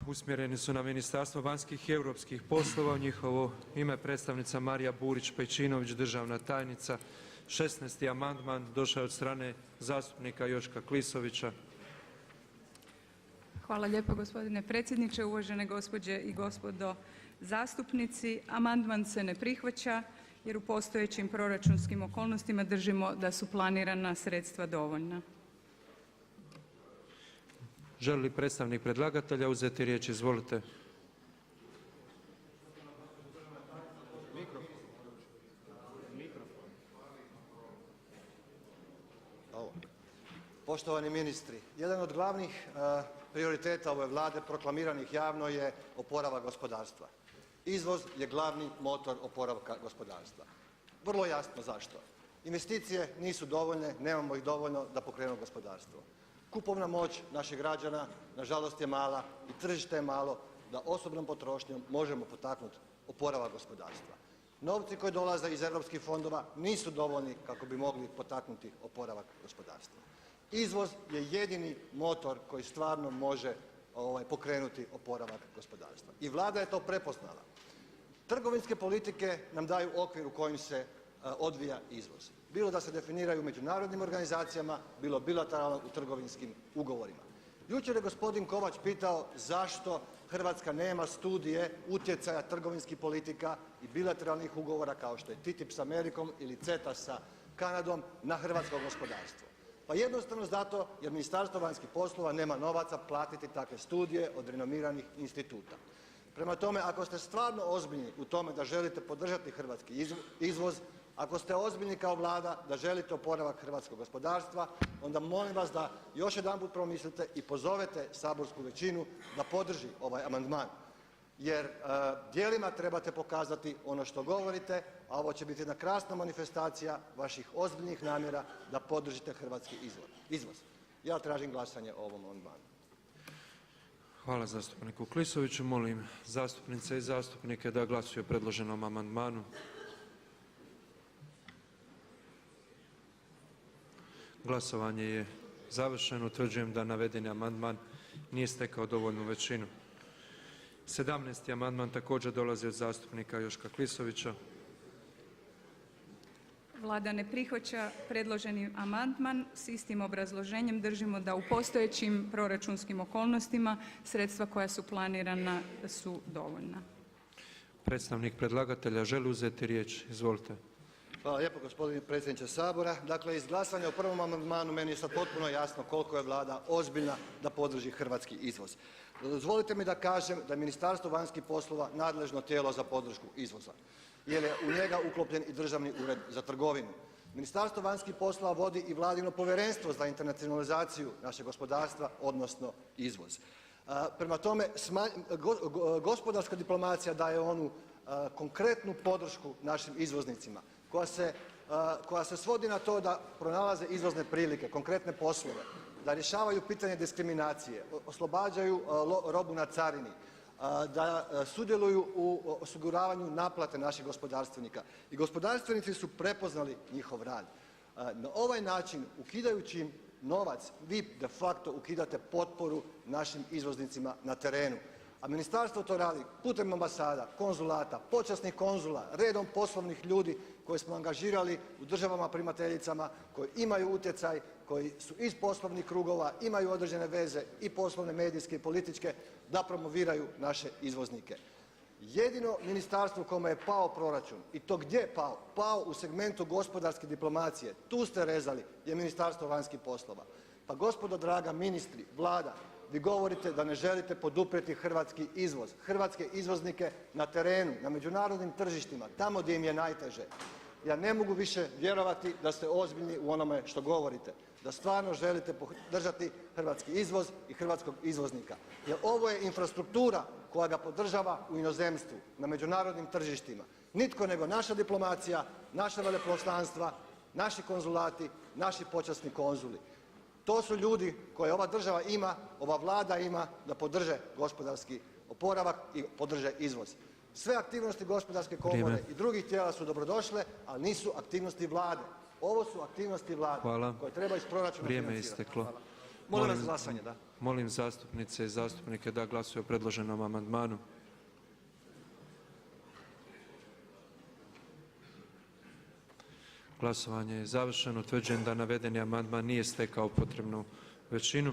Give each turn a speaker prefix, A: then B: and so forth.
A: usmjereni su na Ministarstvo vanjskih i europskih poslova. U njihovo ime predstavnica Marija Burić-Pejčinović, državna tajnica. 16. amandman došao je od strane zastupnika Joška Klisovića.
B: Hvala lijepo gospodine predsjedniče, uvažene gospođe i gospodo zastupnici. Amandman se ne prihvaća jer u postojećim proračunskim okolnostima držimo da su planirana sredstva dovoljna.
A: Želi li predstavnik predlagatelja uzeti riječ? Izvolite.
C: Poštovani ministri, jedan od glavnih prioriteta ove Vlade proklamiranih javno je oporavak gospodarstva. Izvoz je glavni motor oporavka gospodarstva. Vrlo jasno zašto. Investicije nisu dovoljne, nemamo ih dovoljno da pokrenemo gospodarstvo. Kupovna moć naših građana nažalost je mala i tržište je malo da osobnom potrošnjom možemo potaknuti oporavak gospodarstva. Novci koji dolaze iz europskih fondova nisu dovoljni kako bi mogli potaknuti oporavak gospodarstva. Izvoz je jedini motor koji stvarno može pokrenuti oporavak gospodarstva. I Vlada je to prepoznala. Trgovinske politike nam daju okvir u kojem se odvija izvoz. Bilo da se definiraju u međunarodnim organizacijama, bilo bilateralno u trgovinskim ugovorima. Jučer je gospodin Kovač pitao zašto Hrvatska nema studije utjecaja trgovinskih politika i bilateralnih ugovora kao što je TTIP s Amerikom ili CETA sa Kanadom na hrvatsko gospodarstvo. Pa jednostavno zato jer Ministarstvo vanjskih poslova nema novaca platiti takve studije od renomiranih instituta. Prema tome, ako ste stvarno ozbiljni u tome da želite podržati hrvatski izvoz, ako ste ozbiljni kao Vlada da želite oporavak hrvatskog gospodarstva, onda molim vas da još jedanput promislite i pozovete saborsku većinu da podrži ovaj amandman. Jer djelima trebate pokazati ono što govorite, a ovo će biti jedna krasna manifestacija vaših ozbiljnih namjera da podržite hrvatski izvoz. Ja tražim glasanje o ovom amandmanu.
A: Hvala zastupniku Klisoviću. Molim zastupnice i zastupnike da glasuju o predloženom amandmanu. Glasovanje je završeno. Utvrđujem da navedeni amandman nije stekao dovoljnu većinu. 17. amandman također dolazi od zastupnika Joška Klisovića.
B: Vlada ne prihvaća predloženi amandman s istim obrazloženjem. Držimo da u postojećim proračunskim okolnostima sredstva koja su planirana su dovoljna.
A: Predstavnik predlagatelja želi uzeti riječ. Izvolite.
C: Hvala lijepo gospodine predsjedniče Sabora. Dakle, iz glasanja o prvom amandmanu meni je sad potpuno jasno koliko je Vlada ozbiljna da podrži hrvatski izvoz. Dozvolite mi da kažem da je Ministarstvo vanjskih poslova nadležno tijelo za podršku izvoza jer je u njega uklopljen i Državni ured za trgovinu. Ministarstvo vanjskih poslova vodi i Vladino povjerenstvo za internacionalizaciju našeg gospodarstva odnosno izvoz. Prema tome, gospodarska diplomacija daje onu konkretnu podršku našim izvoznicima koja se svodi na to da pronalaze izvozne prilike, konkretne poslove, da rješavaju pitanje diskriminacije, oslobađaju robu na carini, da sudjeluju u osiguravanju naplate naših gospodarstvenika. I gospodarstvenici su prepoznali njihov rad. Na ovaj način ukidajući im novac vi de facto ukidate potporu našim izvoznicima na terenu. A ministarstvo to radi putem ambasada, konzulata, počasnih konzula, redom poslovnih ljudi koje smo angažirali u državama primateljicama koji imaju utjecaj, koji su iz poslovnih krugova, imaju određene veze i poslovne, medijske i političke da promoviraju naše izvoznike. Jedino ministarstvo kome je pao proračun i to gdje je pao? Pao u segmentu gospodarske diplomacije. Tu ste rezali je Ministarstvo vanjskih poslova. Pa gospodo draga ministri, Vlada, vi govorite da ne želite poduprijeti hrvatski izvoz, hrvatske izvoznike na terenu, na međunarodnim tržištima, tamo gdje im je najteže. Ja ne mogu više vjerovati da ste ozbiljni u onome što govorite, da stvarno želite podržati hrvatski izvoz i hrvatskog izvoznika. Jer ovo je infrastruktura koja ga podržava u inozemstvu, na međunarodnim tržištima. Nitko nego naša diplomacija, naša veleposlanstva, naši konzulati, naši počasni konzuli. To su ljudi koje ova država ima, ova Vlada ima da podrže gospodarski oporavak i podrže izvoz. Sve aktivnosti gospodarske komore i drugih tijela su dobrodošle, ali nisu aktivnosti Vlade. Ovo su aktivnosti Vlade koje treba iz proračuna financirati.
A: Vrijeme je isteklo.
C: Molim vas glasanje, da.
A: Molim zastupnice i zastupnike da glasuju o predloženom amandmanu. Glasovanje je završeno. Utvrđujem da navedeni amandman nije stekao potrebnu većinu.